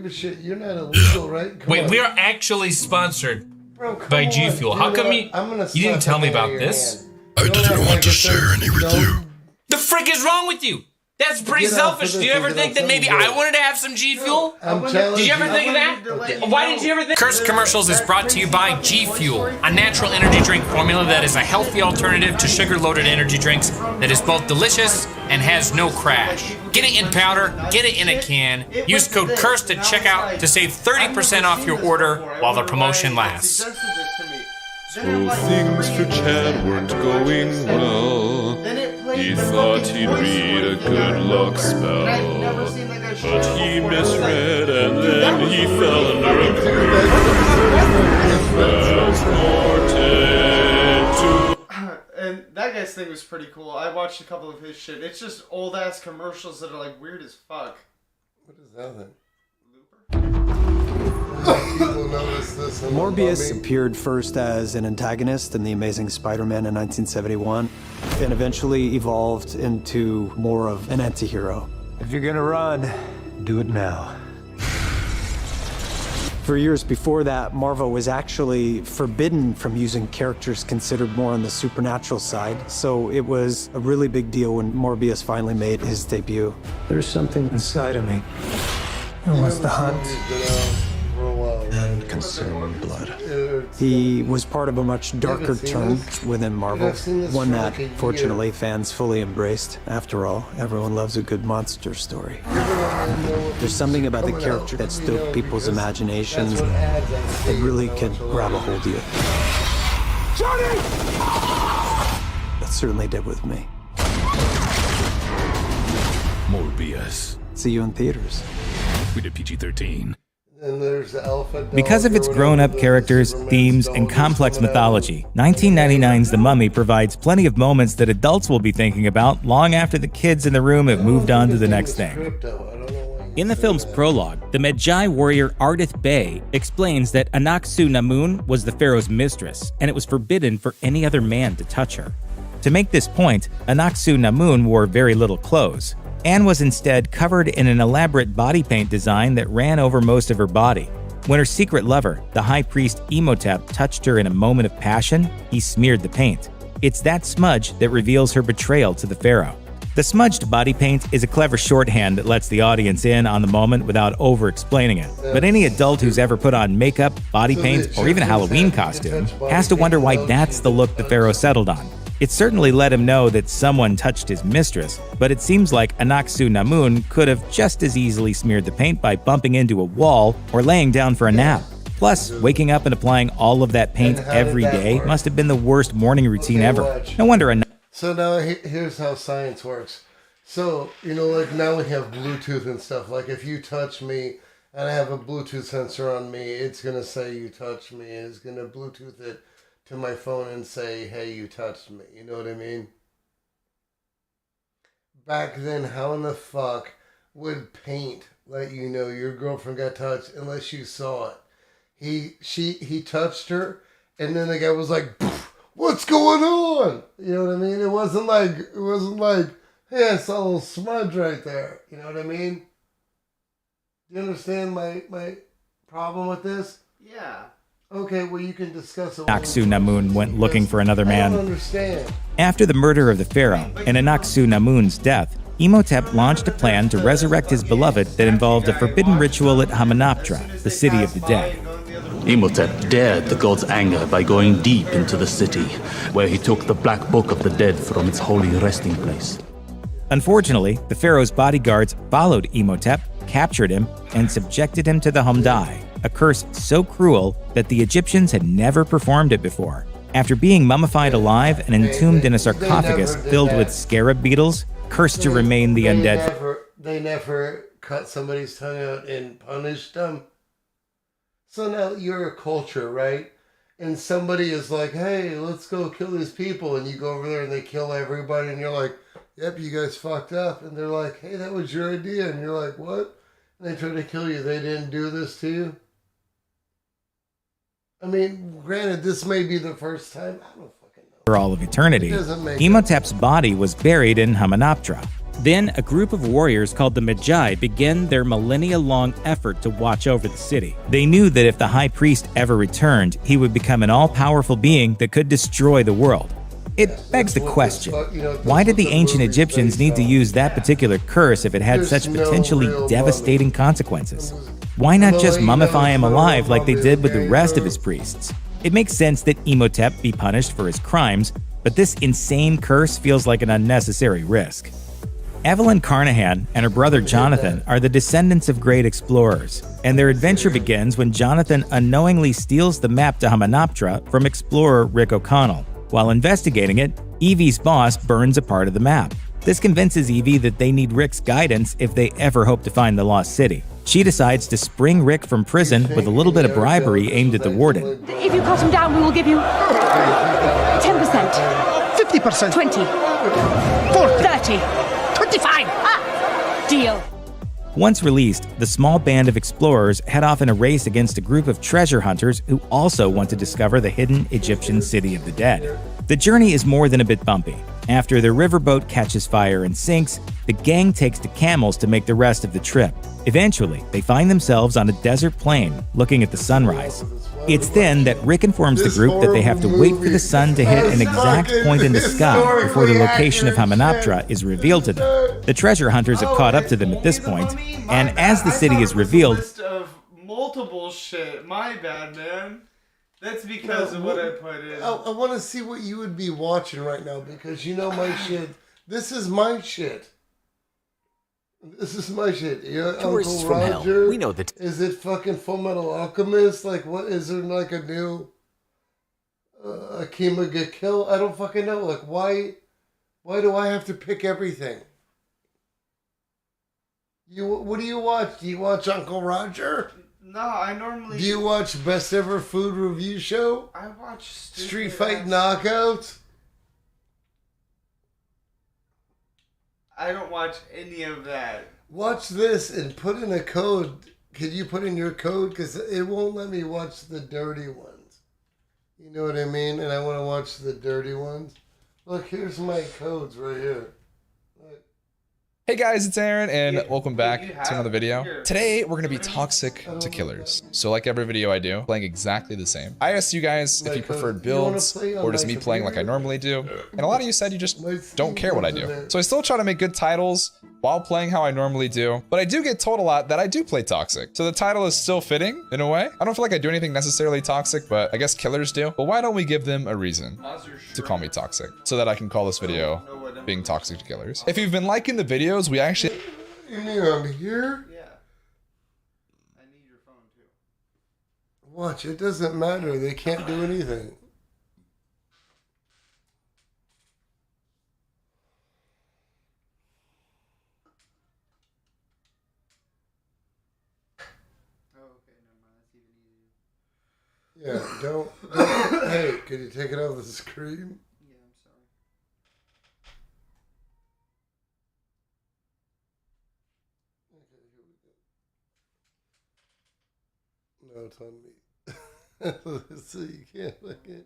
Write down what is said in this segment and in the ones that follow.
give a shit. You're not illegal, right? Come Wait, on. we are actually sponsored Bro, by on. G Fuel. You How know come what? you didn't tell me about this? Hand. I didn't want to share any with you. The frick is wrong with you? That's pretty Get off selfish. of Do this you ever and think get that on maybe something I good. wanted to have some G Fuel? I'm telling Did you ever think of that? Why did you ever think? Cursed Commercials is brought to you by G Fuel, a natural energy drink formula that is a healthy alternative to sugar-loaded energy drinks that is both delicious and has no crash. Get it in powder, get it in a can. Use code CURSED at checkout to save 30% off your order while the promotion lasts. So things for Chad weren't going well. He thought he'd read a good luck spell, but he misread and then he fell under a curse. And that guy's thing was pretty cool. I watched a couple of his shit. It's just old ass commercials that are like weird as fuck. What is that then? Morbius appeared first as an antagonist in The Amazing Spider-Man in 1971, and eventually evolved into more of an anti-hero. If you're gonna run, do it now. For years before that, Marvel was actually forbidden from using characters considered more on the supernatural side, so it was a really big deal when Morbius finally made his debut. There's something inside of me that wants to hunt and consume blood. He was part of a much darker turn within Marvel, one that, fortunately, fans fully embraced. After all, everyone loves a good monster story. There's something about the character that stoked people's imaginations that really can grab a hold of you. Johnny! That certainly did with me. Morbius. See you in theaters. Rated PG-13. And there's the alpha dog Because of its grown-up characters, themes, and complex mythology, 1999's The Mummy provides plenty of moments that adults will be thinking about long after the kids in the room have moved on to the next thing. In the film's prologue, the Medjai warrior Ardith Bey explains that Anck-su-namun was the pharaoh's mistress, and it was forbidden for any other man to touch her. To make this point, Anck-su-namun wore very little clothes, and was instead covered in an elaborate body paint design that ran over most of her body. When her secret lover, the high priest Imhotep, touched her in a moment of passion, he smeared the paint. It's that smudge that reveals her betrayal to the pharaoh. The smudged body paint is a clever shorthand that lets the audience in on the moment without over-explaining it. But any adult who's ever put on makeup, body paint, or even a Halloween costume has to wonder why that's the look the pharaoh settled on. It certainly let him know that someone touched his mistress, but it seems like Anck-su-namun could have just as easily smeared the paint by bumping into a wall or laying down for a nap. Plus, waking up and applying all of that paint every day must have been the worst morning routine ever. No wonder So now here's how science works. So, like now we have Bluetooth and stuff. Like if you touch me and I have a Bluetooth sensor on me, it's going to say you touched me. It's going to Bluetooth it to my phone and say, hey, you touched me. You know what I mean? Back then, how in the fuck would paint let you know your girlfriend got touched unless you saw it? He touched her, and then the guy was like, what's going on? You know what I mean? It wasn't like, hey, I saw a little smudge right there. You know what I mean? Do you understand my problem with this? Yeah. Okay, well, you can discuss it. Anck-su-namun went looking for another man. I don't understand. After the murder of the pharaoh and Anck-su-namun's death, Imhotep launched a plan to resurrect his beloved that involved a forbidden ritual at Hamunaptra, the city of the dead. Imhotep dared the god's anger by going deep into the city, where he took the black book of the dead from its holy resting place. Unfortunately, the pharaoh's bodyguards followed Imhotep, captured him, and subjected him to the Hamdai, a curse so cruel that the Egyptians had never performed it before. After being mummified alive and entombed in a sarcophagus filled with scarab beetles, cursed to remain the undead. They never cut somebody's tongue out and punished them. So now you're a culture, right? And somebody is like, hey, let's go kill these people. And you go over there and they kill everybody. And you're like, yep, you guys fucked up. And they're like, hey, that was your idea. And you're like, what? And they try to kill you. They didn't do this to you? I mean, granted, this may be the first time. I don't fucking know. For all of eternity, Imhotep's body was buried in Hamunaptra. Then, a group of warriors called the Magi began their millennia-long effort to watch over the city. They knew that if the high priest ever returned, he would become an all-powerful being that could destroy the world. It begs the question, why did the ancient Egyptians need to use that particular curse if it had such potentially devastating consequences? Why not just mummify him alive like they did with the rest of his priests? It makes sense that Imhotep be punished for his crimes, but this insane curse feels like an unnecessary risk. Evelyn Carnahan and her brother Jonathan are the descendants of great explorers, and their adventure begins when Jonathan unknowingly steals the map to Hamunaptra from explorer Rick O'Connell. While investigating it, Evie's boss burns a part of the map. This convinces Evie that they need Rick's guidance if they ever hope to find the lost city. She decides to spring Rick from prison with a little bit of bribery aimed at the warden. If you cut him down, we will give you 10%. 50%. 20. 40. 30. 25! Ah! Deal. Once released, the small band of explorers head off in a race against a group of treasure hunters who also want to discover the hidden Egyptian city of the dead. The journey is more than a bit bumpy. After their riverboat catches fire and sinks, the gang takes to camels to make the rest of the trip. Eventually, they find themselves on a desert plain looking at the sunrise. It's then that Rick informs the group that they have to wait for the sun to hit an exact point in the sky before the location of Hamunaptra is revealed to them. The treasure hunters have caught up to them at this point, and as the city is revealed... List of multiple shit. My bad, man. That's because of what I put in. I want to see what you would be watching right now because you know my shit. This is my shit. This is my shit. Tourists Uncle from Roger, hell. We know that. Is it fucking Full Metal Alchemist? Like, what? Is there like a new Akima get killed? I don't fucking know. Like, why do I have to pick everything? What do you watch? Do you watch Uncle Roger? No, I normally... Do you watch Best Ever Food Review Show? I watch Street Fight Knockouts? I don't watch any of that. Watch this and put in a code. Could you put in your code? Because it won't let me watch the dirty ones. You know what I mean? And I want to watch the dirty ones. Look, here's my codes right here. Hey guys, it's Aaron, and welcome back to another video. Today, we're gonna be toxic to killers. So like every video I do, playing exactly the same. I asked you guys if you preferred builds, or just me playing like I normally do, and a lot of you said you just don't care what I do. So I still try to make good titles while playing how I normally do, but I do get told a lot that I do play toxic. So the title is still fitting, in a way. I don't feel like I do anything necessarily toxic, but I guess killers do. But why don't we give them a reason to call me toxic, so that I can call this video being toxic to killers. If you've been liking the videos, we actually... You mean I'm here? Yeah. I need your phone too. Watch, it doesn't matter. They can't do anything. Oh, okay, never mind. That's even easier. Yeah, don't hey, could you take it off the screen? Yeah, I'm sorry. No, it's on me. So you can't look at.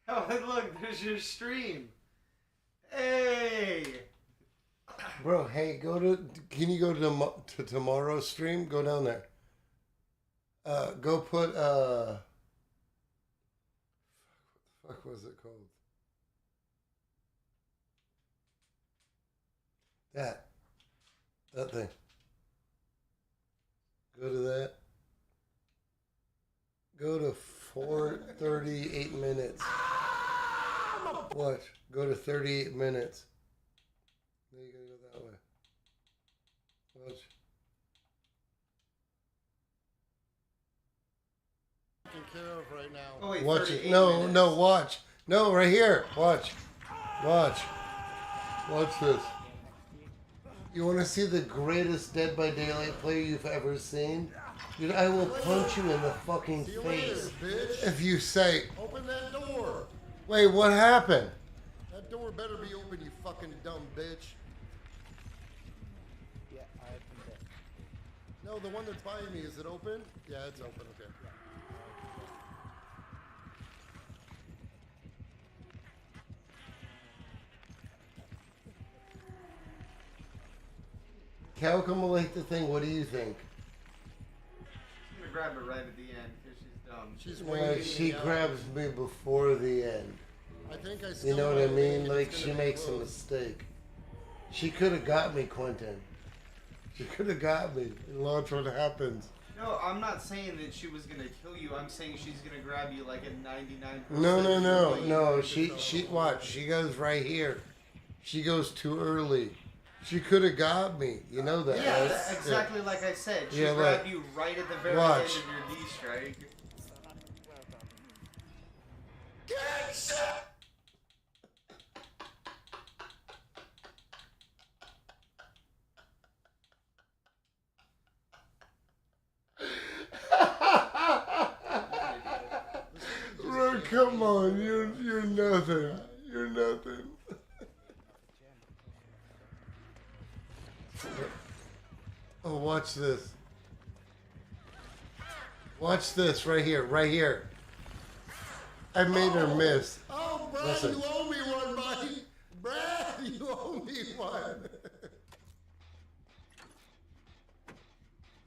Oh, and look, there's your stream. Hey! Bro, hey, can you go to tomorrow's stream? Go down there. Go put, what the fuck was it called? That thing. Go to that. Go to 4:38 minutes. Watch. Go to 38 minutes. Then you gotta go that way. Watch. taken care of right now. Oh, wait, Watch 38 it. No, minutes. no, watch. No, right here. Watch. Watch. Watch this. You want to see the greatest Dead by Daylight player you've ever seen? Dude, I will punch you in the fucking face if you say, open that door. Wait, what happened? That door better be open, you fucking dumb bitch. Yeah, I opened it. No, the one that's by me, is it open? Yeah, it's open, okay. Cal, come like the thing, what do you think? I'm gonna grab her right at the end because she's dumb. She's she grabs me before the end. I think I still, you know what I mean? Like, she makes a mistake. She could have got me, Quentin. She could have got me. And watch what happens. No, I'm not saying that she was gonna kill you. I'm saying she's gonna grab you like a 99%. No. She watch. She goes right here. She goes too early. She could have got me. You know that, yeah, right? that's exactly like I said. She Yeah, grabbed you right at the very end of your D strike. Bro, come on, you're nothing. You're nothing. Oh, watch this. Watch this right here, right here. I made her miss. Oh, Brad, listen. You owe me one, buddy. Brad, you owe me one.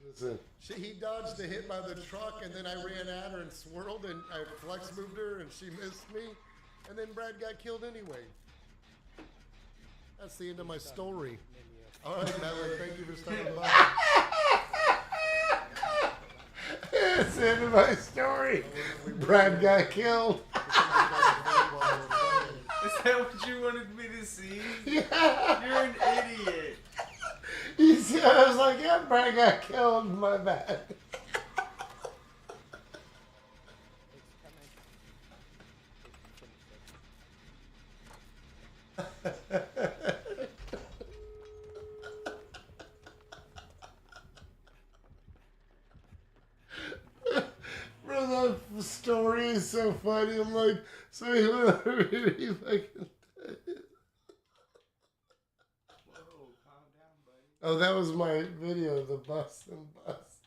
Listen. He dodged the hit by the truck, and then I ran at her and swirled, and I flex moved her, and she missed me. And then Brad got killed anyway. That's the end of my story. All right, Madeline, thank you for stopping by. That's the end of my story. Brad got killed. Is that what you wanted me to see? Yeah. You're an idiot. You see, I was like, yeah, Brad got killed. My bad. Bro, that story is so funny. I'm like, so he really fucking dead. Whoa, calm down, buddy. Oh, that was my video, the bus and bus.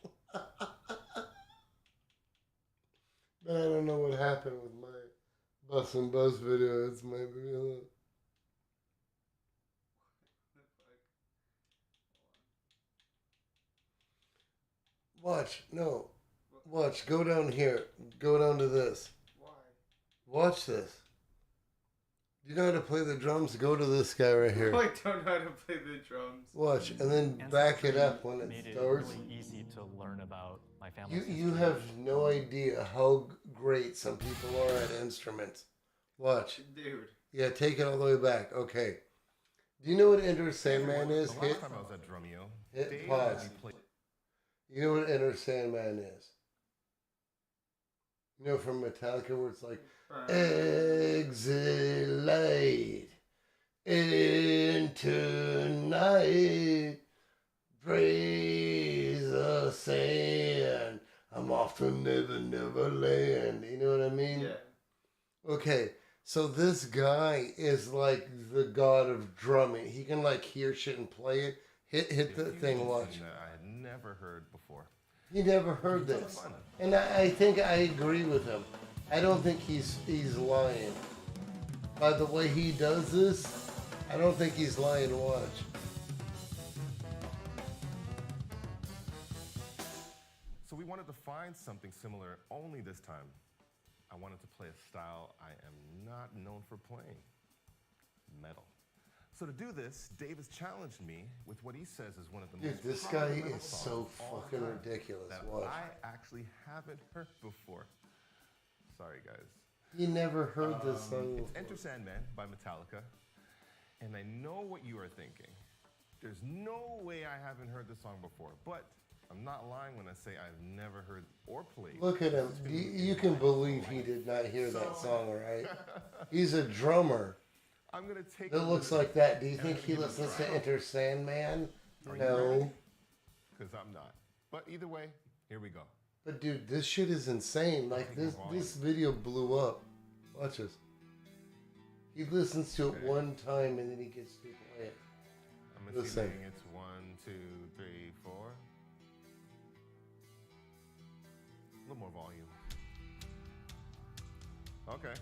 But I don't know what happened with my bus and bus video. It's my video. Watch, no. Watch, go down here. Go down to this. Why? Watch this. You know how to play the drums? Go to this guy right here. I don't know how to play the drums. Watch, and then back it up when it starts. It really easy to learn about my family. You have no idea how great some people are at instruments. Watch. Dude. Yeah, take it all the way back. Okay. Do you know what Enter Sandman is? The last time I was at Drumeo, hit pause. You know what Enter Sandman is? You know from Metallica where it's like, exilate into night, praise the sand, I'm off to never, never land. You know what I mean? Yeah. Okay, so this guy is like the god of drumming. He can like hear shit and play it. Hit the thing, watch. That I had never heard before. You never heard this. And I think I agree with him. I don't think he's lying. By the way he does this, I don't think he's lying. Watch. So we wanted to find something similar, only this time I wanted to play a style I am not known for playing. Metal. So to do this, Dave has challenged me with what he says is one of the most this guy metal is so songs of all fucking time ridiculous. that Watch. I actually haven't heard before. Sorry, guys. He never heard this song It's before. Enter Sandman by Metallica, and I know what you are thinking. There's no way I haven't heard this song before, but I'm not lying when I say I've never heard or played. Look at him. You can believe he did not hear that song, right? He's a drummer. I'm gonna take that looks like that. Do you think he listens to Enter Sandman? No. Because I'm not. But either way, here we go. But dude, this shit is insane. Like this video blew up. Watch this. He listens to it one time and then he gets to play it. I'm assuming it's 1, 2, 3, 4. A little more volume. Okay.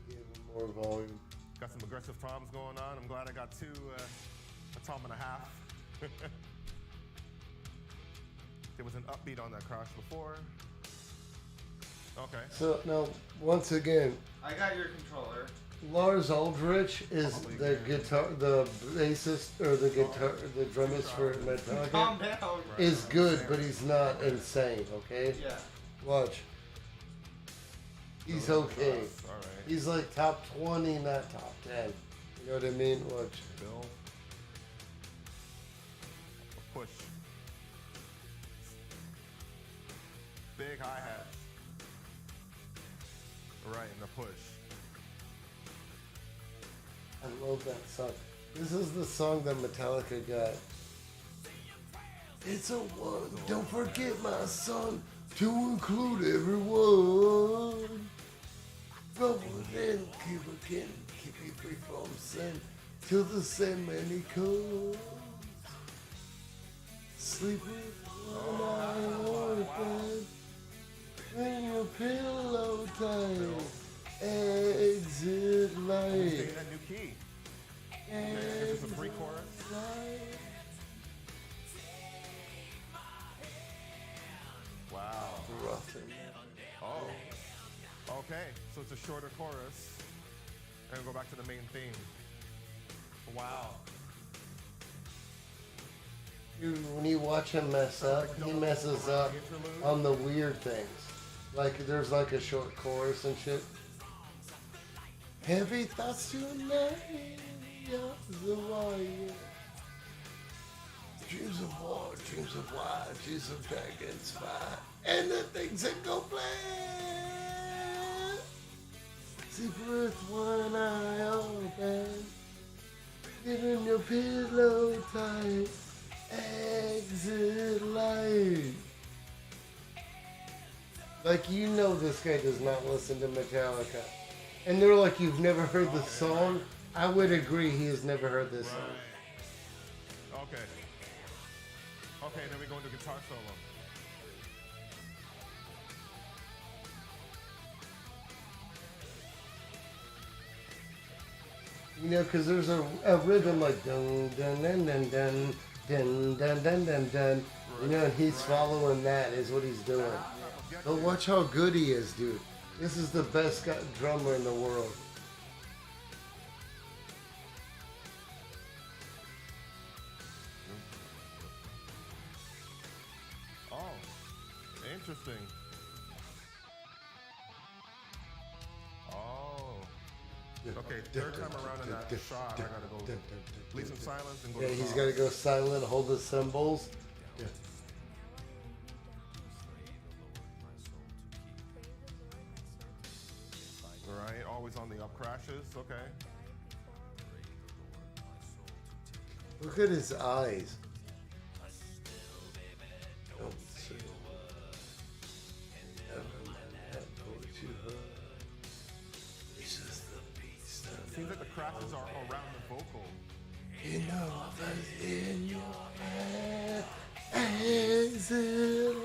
Give him more volume. Got some aggressive toms going on. I'm glad I got a tom and a half. There was an upbeat on that crash before. Okay. So now, once again, I got your controller. Lars Ulrich is the bassist or the drummist for Metallica. Calm down. Is good, but he's not insane. Okay. Yeah. Watch. He's okay. He's like top 20, not top 10. You know what I mean? Watch. Bill. Push. Big hi-hat. Right in the push. I love that song. This is the song that Metallica got. It's a one. Don't forget, my son, to include everyone. Go within, keep you free from sin, till the Sandman he comes. Sleep with one eye open, and your pillow tight, exit light. That new key. This is a pre-chorus. Wow. Oh. Okay, so it's a shorter chorus. And go back to the main theme. Wow. Dude, when you watch him mess up, he messes up on the weird things. Like there's like a short chorus and shit. Heavy thoughts tonight, the wire. Dreams of war, dreams of wine, dreams of dragons fight, and the things that go play. Sleep with one eye open, giving your pillow tight, exit light. Like, you know this guy does not listen to Metallica. And they're like, you've never heard the song? I would agree he has never heard this song. Okay. Okay, then we go into guitar solo. You know, because there's a rhythm like dun dun dun dun dun dun dun dun dun dun. You know, and he's following that is what he's doing. But watch how good he is, dude. This is the best drummer in the world. Oh, interesting. Oh. Okay, third time around in that shot, I gotta go leave some silence and go Yeah, to he's top. got to go silent, hold the cymbals. Yeah. Right, always on the up crashes. Okay. Look at his eyes. Don't say a word. Never mind that told you her. It's just the beast. Seems like the crashes are around the vocal. You know what's in your head. Exit.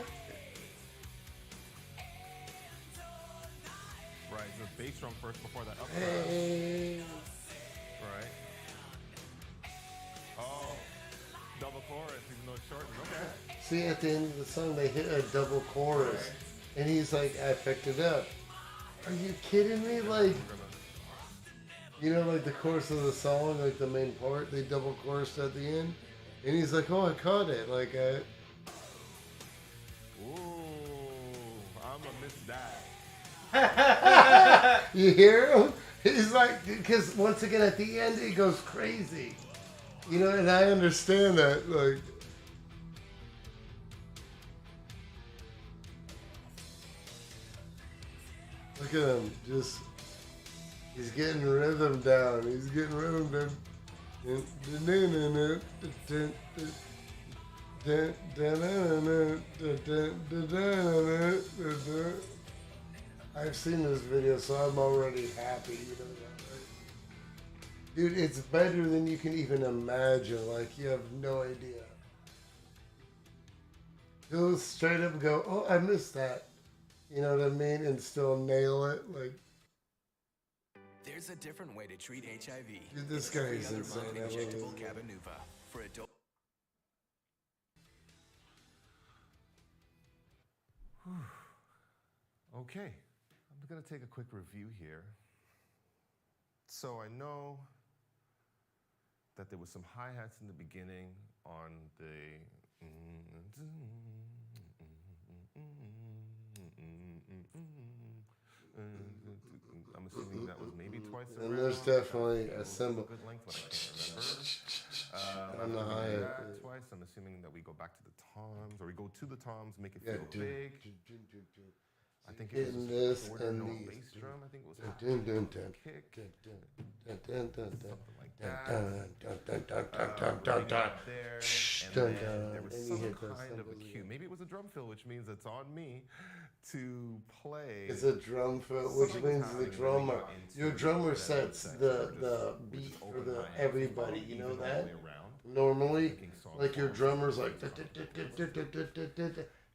Right, the bass drum first before that up crash. Hey. Right. Oh, double chorus, even though it's shortened. Okay. See, at the end of the song, they hit a double chorus. And he's like, I picked it up. Are you kidding me? Like, you know, like the chorus of the song, like the main part, they double chorused at the end. And he's like, oh, I caught it. Like, Ooh, I'm gonna miss that. You hear him? He's like, because once again, at the end, it goes crazy. You know, and I understand that. Like, Look at him, just, he's getting rhythm down. He's getting rhythm down. I've seen this video, so I'm already happy, you know that, right? Dude, it's better than you can even imagine. Like, you have no idea. He'll straight up go, oh, I missed that. You know what I mean? And still nail it. Like, there's a different way to treat HIV. dude, this guy is insane. Injectable Cabenuva for adult. Okay, I'm gonna take a quick review here. So I know that there was some hi-hats in the beginning on the I'm assuming that was maybe twice around. And there's definitely a symbol. Good length, but I can't remember. On the hi-hat. Twice. I'm assuming that we go back to the toms, or we go to the toms, make it feel big. I think it was this quarter and note these. bass drum. I think it was Dun, half dun, dun, kick. Something like that. And then there was And you some hit those kind of a cymbals cue. again. Maybe it was a drum fill, which means it's on me to play. It's a drum fill, which means the drummer, your drummer sets the beat for the everybody. You know that? Normally, like your drummer's like,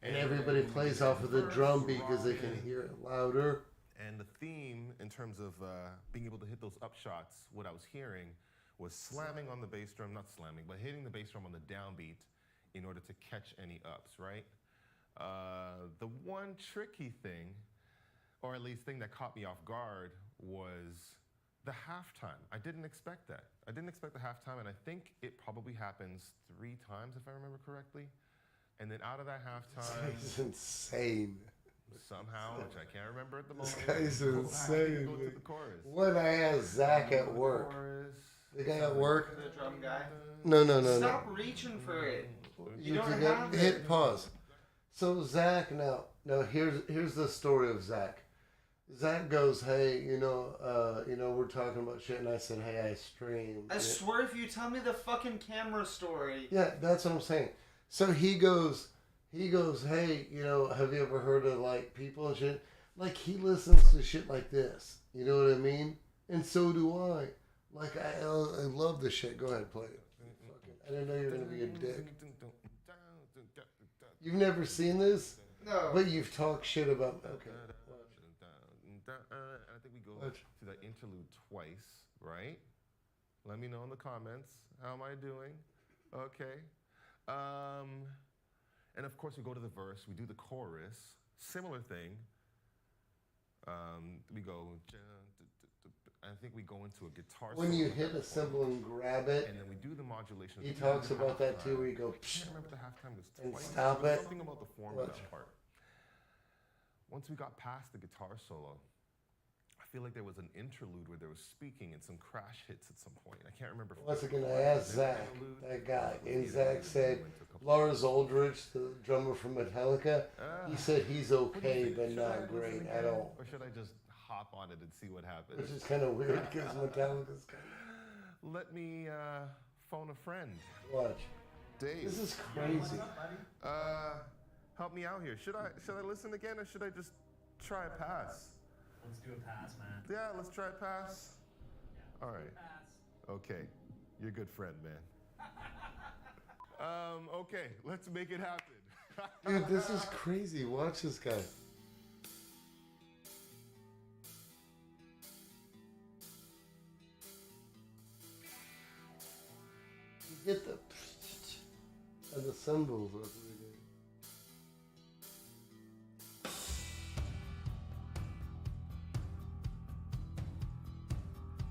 and everybody plays off of the drum beat because they can hear it louder. And the theme, in terms of being able to hit those upshots, what I was hearing was slamming on the bass drum, not slamming, but hitting the bass drum on the downbeat in order to catch any ups, right? The one tricky thing, or at least thing that caught me off guard, was the halftime. I didn't expect that. I didn't expect the halftime, and I think it probably happens 3 times, if I remember correctly. And then out of that halftime, This is insane. somehow, which I can't remember at the moment, This guy's go insane. to the chorus. When I asked Zach at work, the guy at work. The drum guy. No. Stop reaching for it. You don't can have it. hit pause. So Zach, now here's the story of Zach. Zach goes, hey, we're talking about shit, and I said, hey, I stream. I swear, if you tell me the fucking camera story. Yeah, that's what I'm saying. So he goes, hey, have you ever heard of like people and shit? Like he listens to shit like this. You know what I mean? And so do I. Like I love this shit. Go ahead, play it. I didn't know you were gonna be a dick. You've never seen this? No. But you've talked shit about. Okay. I think we go to that interlude twice, right? Let me know in the comments. How am I doing? Okay. And of course we go to the verse, we do the chorus, similar thing. We go, I think we go into a guitar When you hit a cymbal and grab it, and then we do the modulation. He talks about that too, where you go, I can't remember the halftime was and twice. stop There was it. Something about the form of that part. Once we got past the guitar solo, I feel like there was an interlude where there was speaking and some crash hits at some point. I can't remember. Once again, I asked Zach, that guy, and Zach said Lars Ulrich, the drummer from Metallica, he said he's okay, but not great at all. Or should I just hop on it and see what happens? Which is kind of weird because Metallica's kind of... Let me phone a friend. Watch. Dave. This is crazy. Help me out here. Should I listen again, or should I just try a pass? Let's do a pass, man. Yeah, let's try a pass. All right. Okay. You're a good friend, man. Okay, let's make it happen. Dude, this is crazy. Watch this guy. You get the and the cymbals. That's what we do.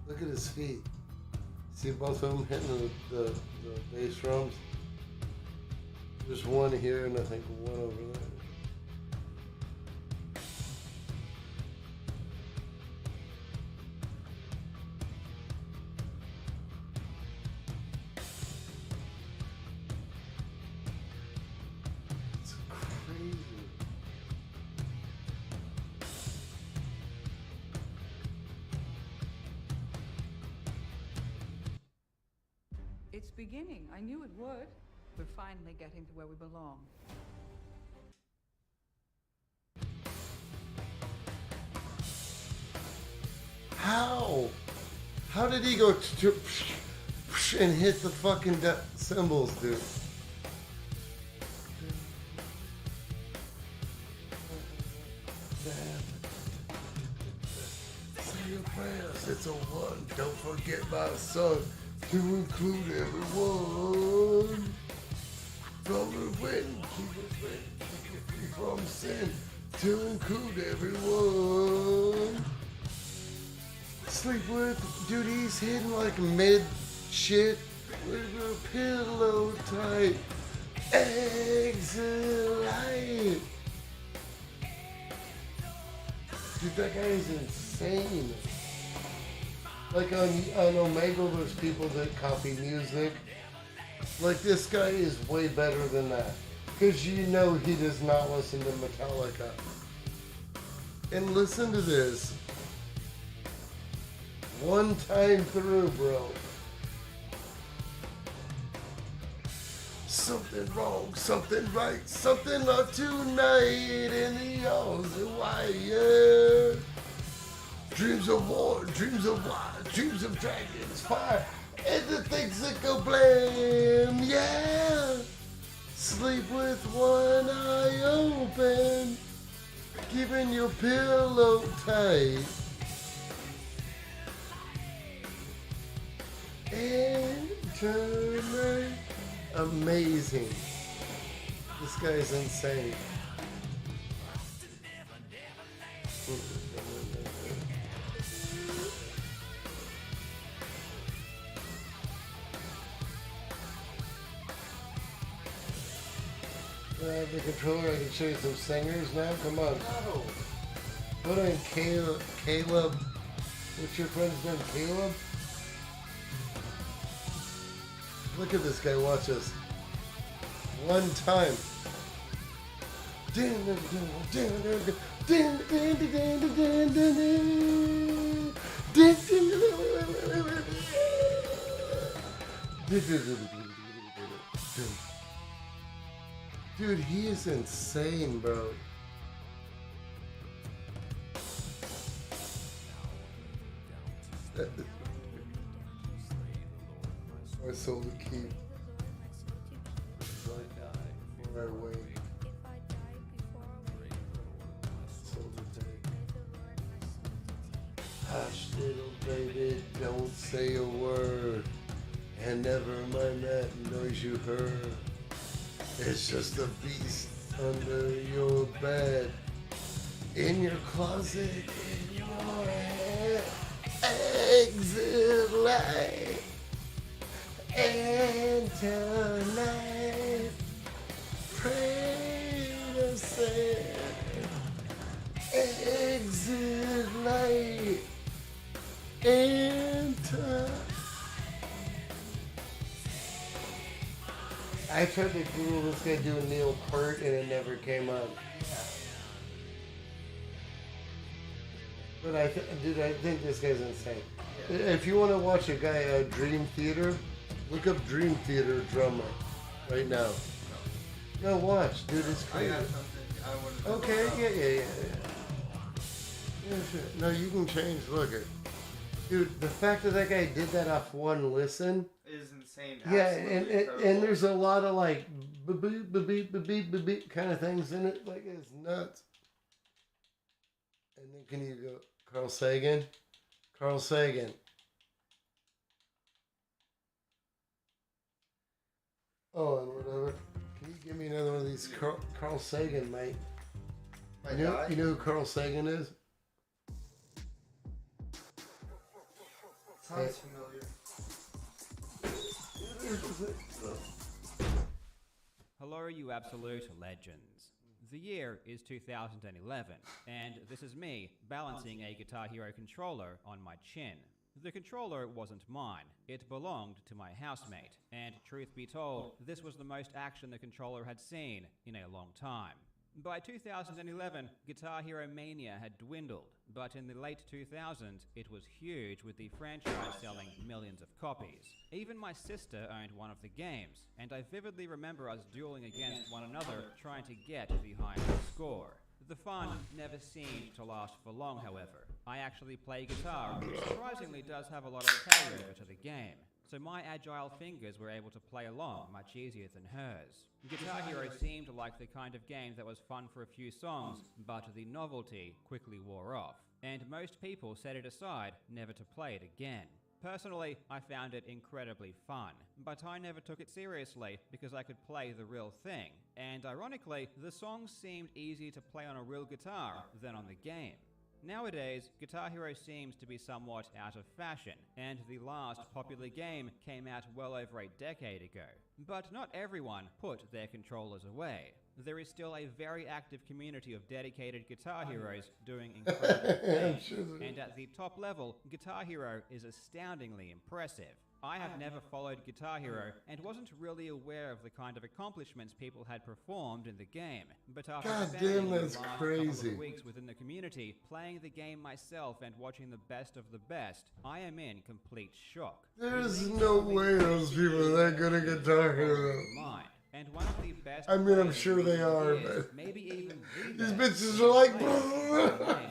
Look at his feet. See both of them hitting the bass drums? There's one here and I think one over there. It's crazy. It's beginning. I knew it would. We're finally getting to where we belong. How? How did he go and hit the fucking cymbals, dude? Say your prayers, it's a one. Don't forget my son to include everyone. From the wind, keep it free from sin to include everyone. Sleep with, dude, he's hitting like mid shit with a pillow tight. Exit. Dude, that guy is insane. Like on Omegle, there's people that copy music. Like, this guy is way better than that. Because you know he does not listen to Metallica. And listen to this. One time through, bro. Something wrong, something right, something not tonight in the halls of wire. Dreams of war, dreams of wine, dreams of dragons, fire, and the things that go blame, yeah. Sleep with one eye open, keeping your pillow tight. And tonight, amazing. This guy's insane. The controller, I can show you some singers now. Come on. Put in Caleb. What's your friend's name? Caleb? Look at this guy, watch this. One time. Dude, he is insane, bro. My soul to keep. Before I wake. Soul to take. Hush, little baby, don't say a word. And never mind that noise you heard. It's just a beast under your bed. In your closet, in your head. Exit light. And tonight, pray to say, exit light. And tonight. I tried to Google this guy doing Neil Peart and it never came up. But I think this guy's insane. If you want to watch a guy, Dream Theater, look up Dream Theater drummer right now. No, watch, dude, it's crazy. Okay, yeah. Yeah, sure. No, you can change. Look at, dude. The fact that that guy did that off one listen is insane. Yeah, and there's a lot of like beep kind of things in it. Like, it's nuts. And then can you go Carl Sagan? Carl Sagan. Oh, and whatever. Can you give me another one of these Carl Sagan, mate? You know who Carl Sagan is? Sounds familiar. Hello, you absolute legends. The year is 2011, and this is me balancing a Guitar Hero controller on my chin. The controller wasn't mine, it belonged to my housemate, and truth be told, this was the most action the controller had seen in a long time. By 2011, Guitar Hero Mania had dwindled, but in the late 2000s, it was huge, with the franchise selling millions of copies. Even my sister owned one of the games, and I vividly remember us dueling against one another trying to get the highest score. The fun never seemed to last for long, however. I actually play guitar, which surprisingly does have a lot of carryover to the game, so my agile fingers were able to play along much easier than hers. Guitar Hero seemed like the kind of game that was fun for a few songs, but the novelty quickly wore off, and most people set it aside never to play it again. Personally, I found it incredibly fun, but I never took it seriously because I could play the real thing, and ironically, the songs seemed easier to play on a real guitar than on the game. Nowadays, Guitar Hero seems to be somewhat out of fashion, and the last popular game came out well over a decade ago. But not everyone put their controllers away. There is still a very active community of dedicated Guitar Heroes doing incredible things, and at the top level, Guitar Hero is astoundingly impressive. I have never followed Guitar Hero and wasn't really aware of the kind of accomplishments people had performed in the game, but after spending the last couple of weeks within the community, playing the game myself and watching the best of the best, I am in complete shock. There's no way those people are that good at Guitar Hero. And one of the best I mean, I'm sure they are, but maybe even these bitches are like.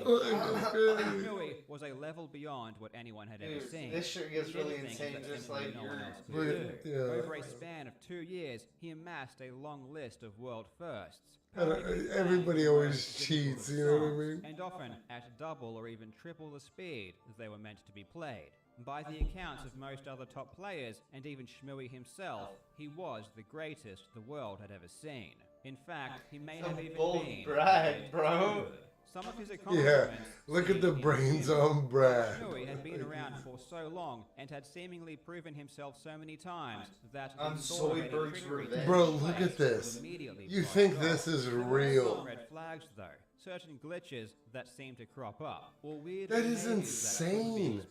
Louis was a level beyond what anyone had ever seen. This shit gets really insane, just like Over a span of 2 years, he amassed a long list of world firsts. Everybody always cheats, you know what I mean? And often at double or even triple the speed they were meant to be played. By the accounts of most other top players, and even Shmooey himself, he was the greatest the world had ever seen. In fact, he may have even been brag, bro. Some of his accomplishments. Yeah, look at the brains on Brad. Shmooey had been around for so long and had seemingly proven himself so many times that on Zoidberg's Revenge. Bro, look at this. You think this is real? Red flags, though. Certain glitches that seem to crop up, or weird. That is insane.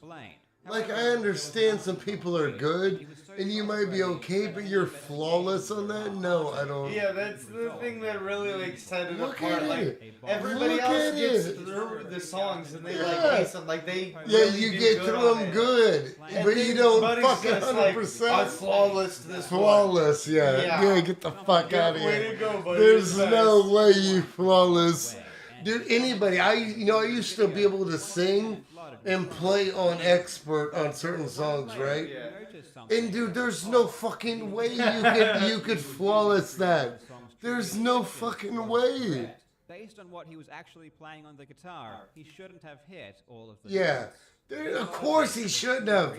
Like, I understand some people are good, and you might be okay, but you're flawless on that? No, I don't. Yeah, that's the thing that really, like, set it Look apart. at Like, it. everybody Look else at gets it. through the songs, and they, Yeah. like, ace them. Like, they Yeah, really you do get good through on them it. good, And but then you don't Buddy's fucking just 100%. Like, I'm flawless to this Flawless, yeah. Yeah. Get the fuck out of Way here. to go, buddy. There's You're the no best. way you flawless. Dude, anybody, I used to be able to sing and play on expert on certain songs, right? And dude, there's no fucking way you could flawless that. There's no fucking way. Based on what he was actually playing on the guitar, he shouldn't have hit all of the Yeah. notes. Of course he shouldn't have.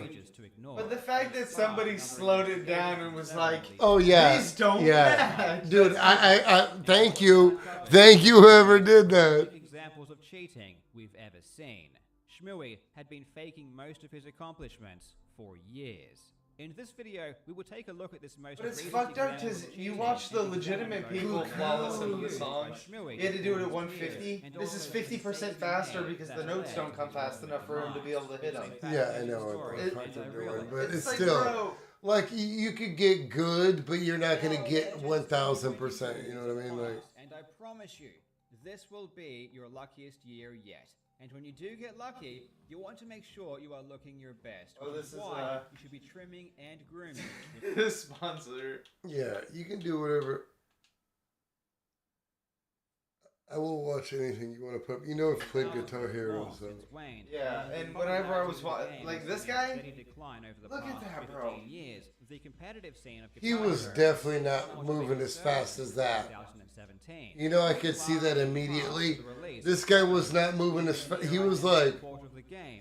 But the fact that somebody slowed it down and was like, oh yeah, please don't match. Dude, I thank you, whoever did that. Examples of cheating we've ever seen. Shmooey had been faking most of his accomplishments for years. In this video, we will take a look at this most. But it's fucked up because you watch the legitimate people flawless in the songs. You had to do it at 150. This is 50% faster because the notes don't come fast enough for him to be able to hit them. Yeah, I know what the fuck they're doing, but it's like, still bro, like you could get good, but you're not gonna get 1,000%. You know what I mean? Like, And I promise you, this will be your luckiest year yet. And when you do get lucky, you want to make sure you are looking your best. Oh, Which this is is, why you should be trimming and grooming. the sponsor. yeah, you can do whatever. I will watch anything you want to put. You know, I've played Guitar Hero, so. Yeah, and whenever I was like this guy, look at that, bro. The competitive scene of He was definitely not moving as fast as that. You know, I could see that immediately. This guy was not moving as fast. He was like,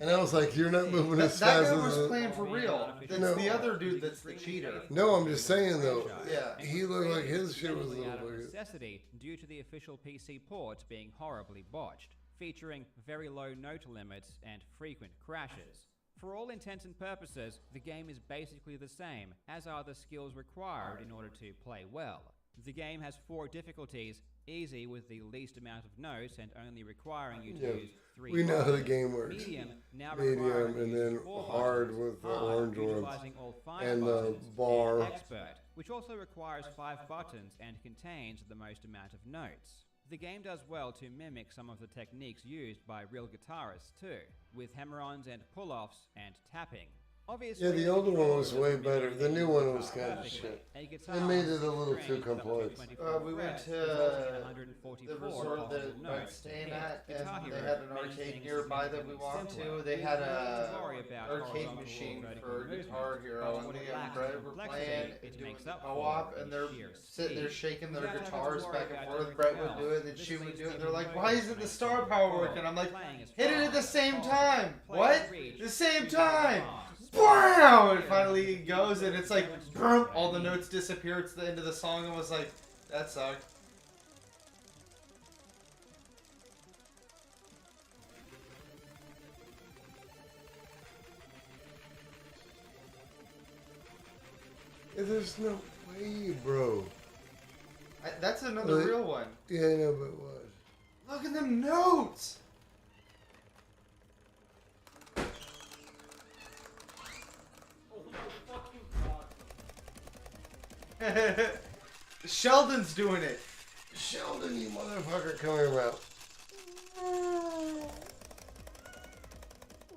and I was like, you're not moving as that fast guy as. was playing for real. That's No. the other dude that's the cheater. No, I'm just saying though. Yeah. He looked like his shit was a little out of bit. necessity due to the official PC ports being horribly botched, featuring very low note limits and frequent crashes. For all intents and purposes, the game is basically the same, as are the skills required in order to play well. The game has 4 difficulties: easy with the least amount of notes and only requiring you to use 3 We know how the buttons. game works. Medium, now Medium, requiring and you to then use 4 hard buttons. with the Hard, orange ones, utilizing all 5 and the buttons. bar. And expert, which also requires 5 buttons and contains the most amount of notes. The game does well to mimic some of the techniques used by real guitarists too, with hammer-ons and pull-offs and tapping. Obviously, Yeah, the older one was way better. The new one was kind of shit. They made it a little too complex. We went to the resort that Mike's staying at, and they had an arcade nearby that we walked to. They had a arcade machine for Guitar Hero, and me and Brett were playing and doing co-op, and they're sitting there shaking their guitars back and forth. Brett would do it, and then she would do it, and they're like, "Why isn't the star power working?" I'm like, "Hit it at the same time." What? The same time. Wow! It finally goes, and it's like, boom, all the notes disappear. It's the end of the song, and was like, that sucked. There's no way, bro. That's another real one. Yeah, I know, but what? Look at them notes! Sheldon's doing it. Sheldon, you motherfucker, come here, bro.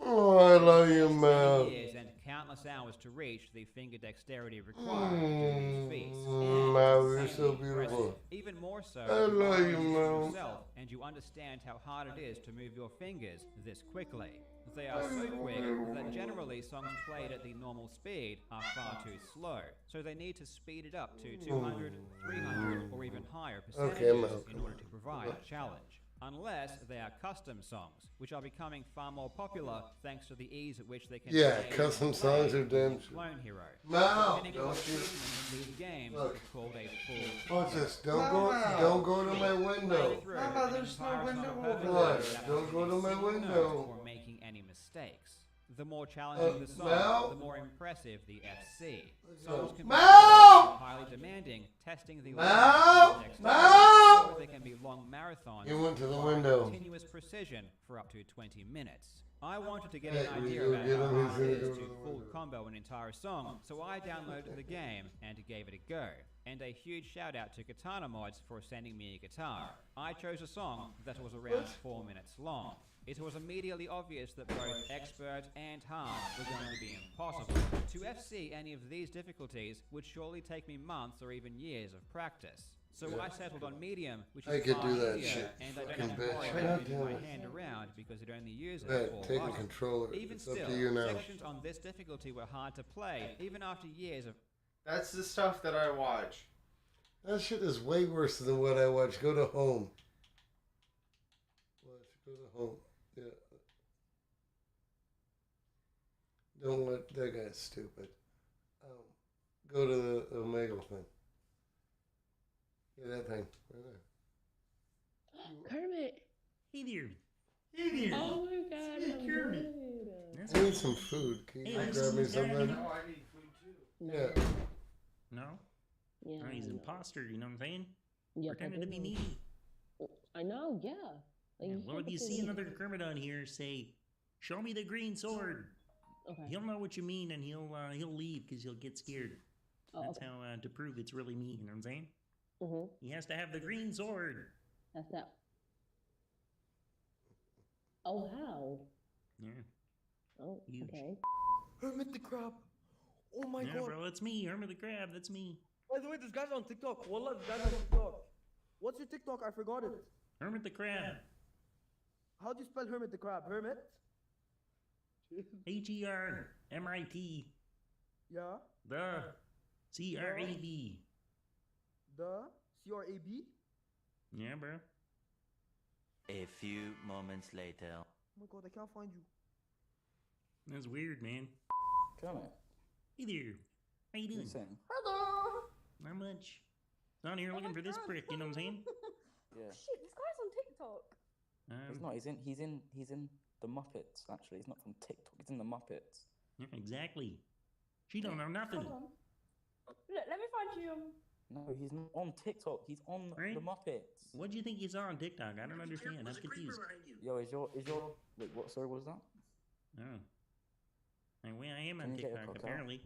Oh, I love you, man. Years and countless hours to reach the finger dexterity required to do these feats. Wow, you're so beautiful. Even more so, I love you, man. yourself, and you understand how hard it is to move your fingers this quickly. They are so quick that generally songs played at the normal speed are far too slow, so they need to speed it up to 200, 300, or even higher percentages in order to provide a challenge. Unless they are custom songs, which are becoming far more popular thanks to the ease at which they can custom songs are damn true. Clone Hero. No, Don't you. Games Look. called a full. What's this? Don't go to my window. Mama, there's no window over What? there. Don't go to my window. Or making any mistakes. The more challenging the song, the more impressive the FC. Songs can be highly demanding, testing the or they can be long marathons. You went to the window. Continuous precision for up to 20 minutes. I wanted to get an idea about how hard it is to full combo an entire song, so I downloaded the game and gave it a go. And a huge shout out to Katana Mods for sending me a guitar. I chose a song that was around 4 minutes long. It was immediately obvious that both expert and hard were going to be impossible. To FC any of these difficulties would surely take me months or even years of practice. So I settled on medium, which is far easier, and I don't have to worry about moving my hand around because it only uses 4 take a buttons. controller. Even It's still, up to you now. sections on this difficulty were hard to play, even after years of... That's the stuff that I watch. That shit is way worse than what I watch. Go to home. Go to home. Yeah. Don't let that guy's stupid. Go to the Omegle thing. Yeah, that thing right there. Kermit. Hey there. Hey there. Oh my God. Hey, Kermit. I need some food. Can you grab me something? No, I need food too. Yeah. No? Yeah. No, he's an imposter, you know what I'm saying? Yeah, pretending to be me. I know, yeah. Like, Well, if you see another Kermit on here, say, "Show me the green sword." Okay. He'll know what you mean, and he'll leave because he'll get scared. That's how to prove it's really me. You know what I'm saying? He has to have the green sword. That's that. Oh, how? Yeah. Oh, Huge. okay. Hermit the Crab. Oh my Yeah, God. bro, that's me. Hermit the Crab. That's me. By the way, this guy's on TikTok. Wallah, this guy's on TikTok. What's your TikTok? I forgot it. Hermit the Crab. How do you spell Hermit the Crab? Hermit? HERMIT. Yeah. The CRAB. The CRAB? Yeah, bro. A few moments later. Oh my God, I can't find you. That's weird, man. Come Hey there. How you doing? Hello. Not much. Down here looking for this prick, you know what I'm saying? Yeah. Shit, this guy's on TikTok. He's not. He's in the Muppets. Actually, he's not from TikTok. He's in the Muppets. Yeah, exactly. She don't know nothing. Hold on. Look, let me find you. No, he's not on TikTok. He's on the Muppets. What do you think he's on TikTok? I don't understand. I'm confused. Yo, is your wait? What? Sorry, what was that? Oh. And well, I am Can on you get your TikTok cock out? apparently.